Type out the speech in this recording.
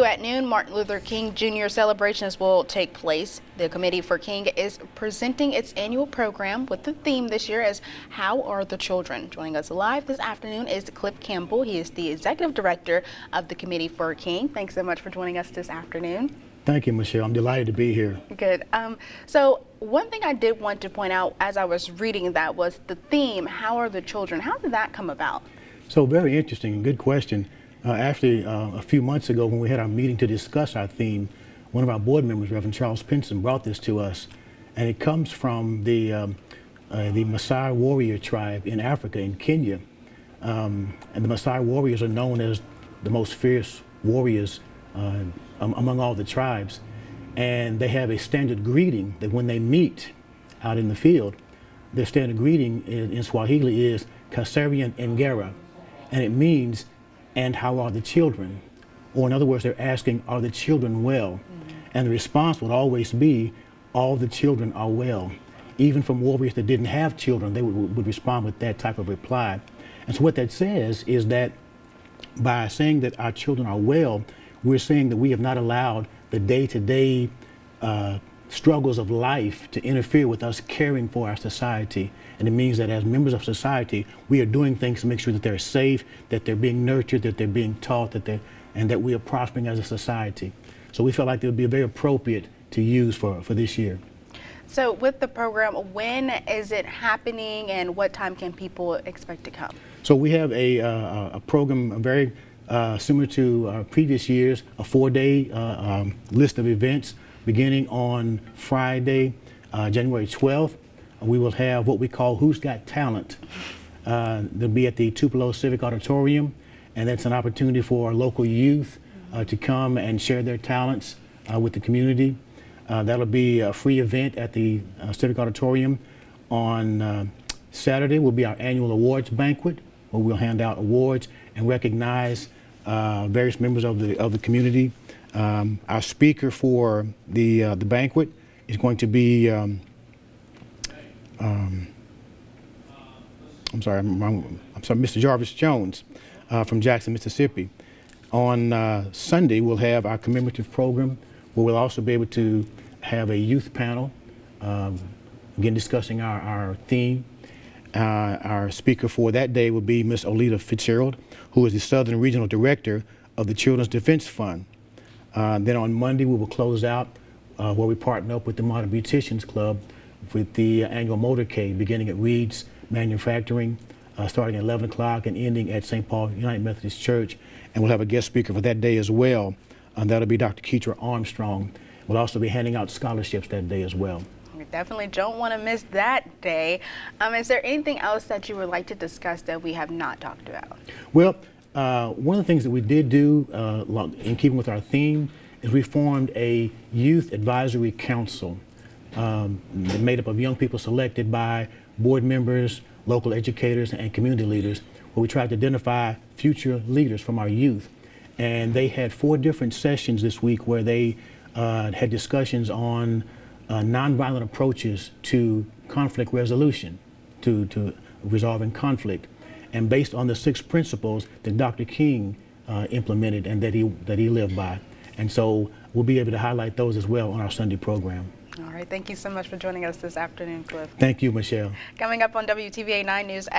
At noon, Martin Luther King Jr. celebrations will take place. The Committee for King is presenting its annual program with the theme this year as How Are the Children? Joining us live this afternoon is Cliff Campbell. He is the Executive Director of the Committee for King. Thanks so much for joining us this afternoon. Thank you, Michelle. I'm delighted to be here. Good. So one thing I did want to point out as I was reading that was the theme, How Are the Children? How did that come about? So very interesting and good question. Actually, a few months ago when we had our meeting to discuss our theme, one of our board members, Reverend Charles Pinson, brought this to us. And it comes from the Maasai warrior tribe in Africa, in Kenya. And the Maasai warriors are known as the most fierce warriors among all the tribes. And they have a standard greeting that when they meet out in the field, their standard greeting in Swahili is Kaserian Ngera. And it means, and how are the children? Or in other words, they're asking, are the children well? And the response would always be, all the children are well. Even from warriors that didn't have children, they would respond with that type of reply. And so what that says is that by saying that our children are well, we're saying that we have not allowed the day-to-day struggles of life to interfere with us caring for our society. And it means that as members of society, we are doing things to make sure that they're safe, that they're being nurtured, that they're being taught, and that we are prospering as a society. So we felt like it would be very appropriate to use for this year. So with the program, when is it happening and what time can people expect to come? So we have a program very similar to previous years, a 4-day list of events beginning on Friday, January 12th. We will have what we call Who's Got Talent. They'll be at the Tupelo Civic Auditorium, and that's an opportunity for local youth to come and share their talents with the community. That'll be a free event at the Civic Auditorium. On Saturday will be our annual awards banquet, where we'll hand out awards and recognize various members of the community. Our speaker for the banquet is going to be Mr. Jarvis Jones from Jackson, Mississippi. On Sunday, we'll have our commemorative program, where we'll also be able to have a youth panel, again discussing our theme. Our speaker for that day will be Ms. Olita Fitzgerald, who is the Southern Regional Director of the Children's Defense Fund. Then on Monday, we will close out where we partner up with the Modern Beauticians Club with the annual motorcade beginning at Reed's Manufacturing, starting at 11 o'clock and ending at St. Paul United Methodist Church. And we'll have a guest speaker for that day as well. That'll be Dr. Keetra Armstrong. We'll also be handing out scholarships that day as well. We definitely don't want to miss that day. Is there anything else that you would like to discuss that we have not talked about? Well, one of the things that we did do in keeping with our theme is we formed a youth advisory council made up of young people selected by board members, local educators, and community leaders, where we tried to identify future leaders from our youth. And they had 4 different sessions this week where they had discussions on nonviolent approaches to conflict resolution, to resolving conflict, and based on the 6 principles that Dr. King implemented and that he lived by. And so we'll be able to highlight those as well on our Sunday program. All right, thank you so much for joining us this afternoon, Cliff. Thank you, Michelle. Coming up on WTVA 9 News.